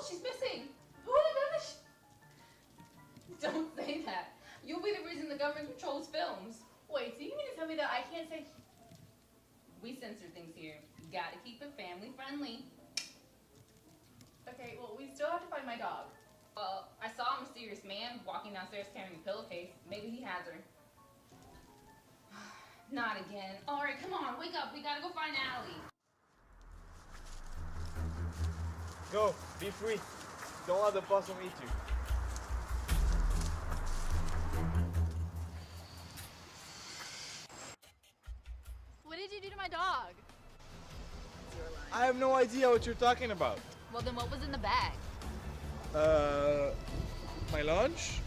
she's missing. Who would have done this? Don't say that. You'll be the reason the government controls films. Wait, so you mean to tell me that I can't say... We censor things here. You gotta keep it family friendly. Okay, well, we still have to find my dog. Well, I saw a mysterious man walking downstairs carrying a pillowcase. Maybe he has her. Not again. Alright, come on, wake up. We gotta go find Allie. Go, be free. Don't let the possum eat you. What did you do to my dog? I have no idea what you're talking about. Well, then what was in the bag? My lunch?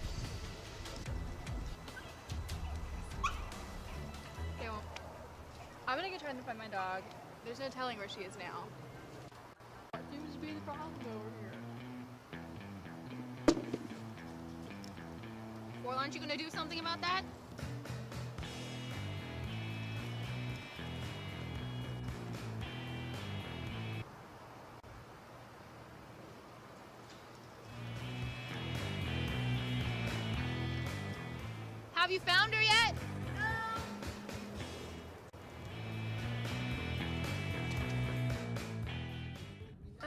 Okay, well, I'm gonna go try and find my dog. There's no telling where she is now. What seems to be the problem over here? Well, aren't you gonna do something about that? Have you found her yet? No.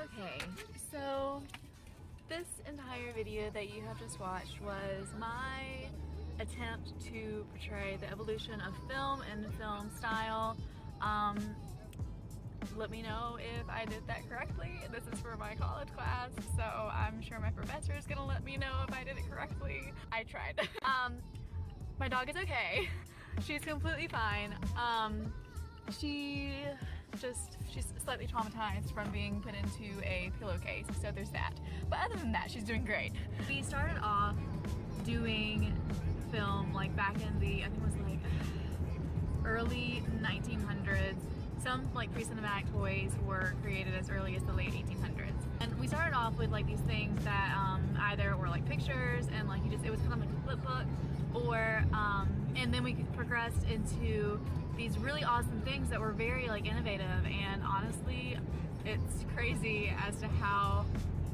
Okay, so this entire video that you have just watched was my attempt to portray the evolution of film and film style. Let me know if I did that correctly. This is for my college class, so I'm sure my professor is gonna let me know if I did it correctly. I tried. My dog is okay. She's completely fine. She's slightly traumatized from being put into a pillowcase, so there's that. But other than that, she's doing great. We started off doing film like back in the, I think it was like early 1900s. Some like pre-cinematic toys were created as early as the late 1800s. And we started off with like these things that either were like pictures and like it was kind of like a flip book, or and then we progressed into these really awesome things that were very like innovative, and honestly it's crazy as to how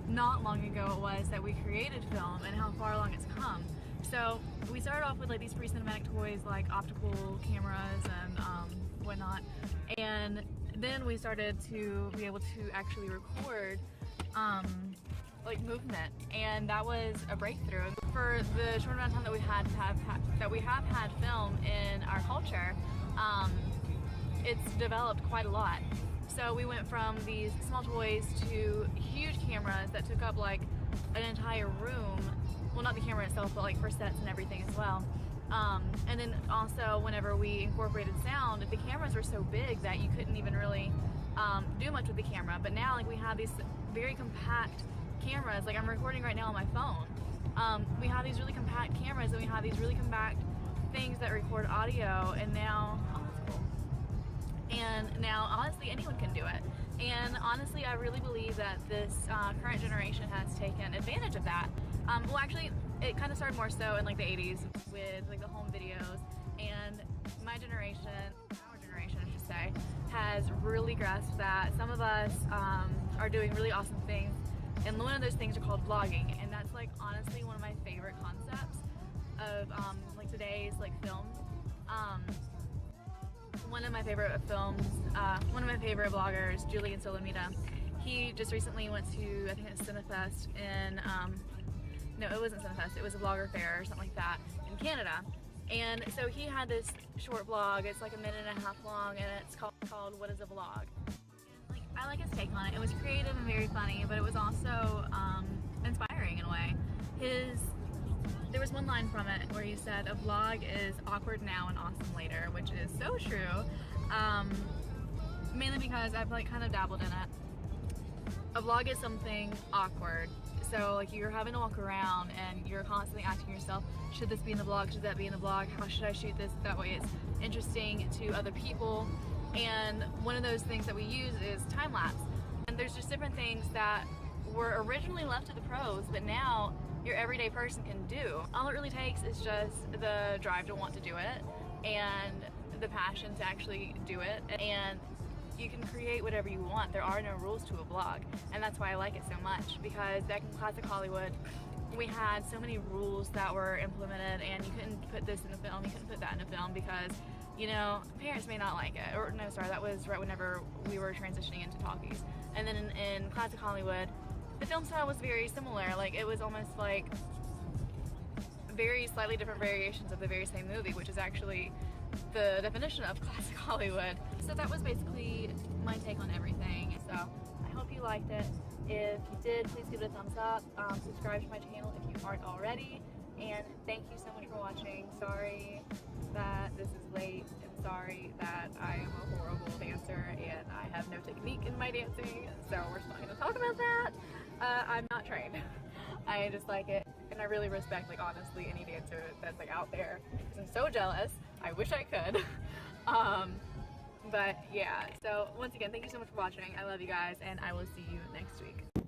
not long ago it was that we created film and how far along it's come. So we started off with like these pre-cinematic toys like optical cameras and whatnot, and then we started to be able to actually record like movement, and that was a breakthrough. For the short amount of time that we have had film in our culture, it's developed quite a lot. So we went from these small toys to huge cameras that took up like an entire room. Well, not the camera itself, but like for sets and everything as well. And then also whenever we incorporated sound, the cameras were so big that you couldn't even really do much with the camera. But now like we have these very compact cameras. Like I'm recording right now on my phone. We have these really compact cameras, and we have these really compact things that record audio, and now, honestly anyone can do it. And honestly, I really believe that this current generation has taken advantage of that. Well, actually, it kind of started more so in like the 80s with like the home videos, and my generation, our generation I should say, has really grasped that. Some of us are doing really awesome things, and one of those things are called vlogging, and that's like honestly one of my favorite concepts of like today's like film. One of my favorite vloggers, Julien Solomita, he just recently went to, I think it's Cinefest in, no, it wasn't Cinefest, it was a vlogger fair or something like that in Canada. And so he had this short vlog, it's like a minute and a half long, and it's called What is a Vlog? And like, I like his take on it. It was creative and very funny, but it was also inspiring in a way. There was one line from it where he said, a vlog is awkward now and awesome later, which is so true. Mainly because I've like kind of dabbled in it. A vlog is something awkward. So like you're having to walk around and you're constantly asking yourself, should this be in the vlog? Should that be in the vlog? How should I shoot this? That way it's interesting to other people. And one of those things that we use is time lapse. And there's just different things that were originally left to the pros, but now your everyday person can do. All it really takes is just the drive to want to do it and the passion to actually do it. And you can create whatever you want. There are no rules to a vlog, and that's why I like it so much, because back in classic Hollywood, we had so many rules that were implemented, and you couldn't put this in a film, you couldn't put that in a film because, you know, parents may not like it. Or no, sorry, that was right whenever we were transitioning into talkies. And then in classic Hollywood, the film style was very similar. Like, it was almost like very slightly different variations of the very same movie, which is actually the definition of classic Hollywood. So that was basically my take on everything. So I hope you liked it. If you did, please give it a thumbs up. Subscribe to my channel if you aren't already. And thank you so much for watching. Sorry that this is late, and sorry that I am a horrible dancer and I have no technique in my dancing. So we're just not going to talk about that. I'm not trained. I just like it, and I really respect, like, honestly, any dancer that's like out there, because I'm so jealous. I wish I could. But yeah, so once again, thank you so much for watching. I love you guys, and I will see you next week.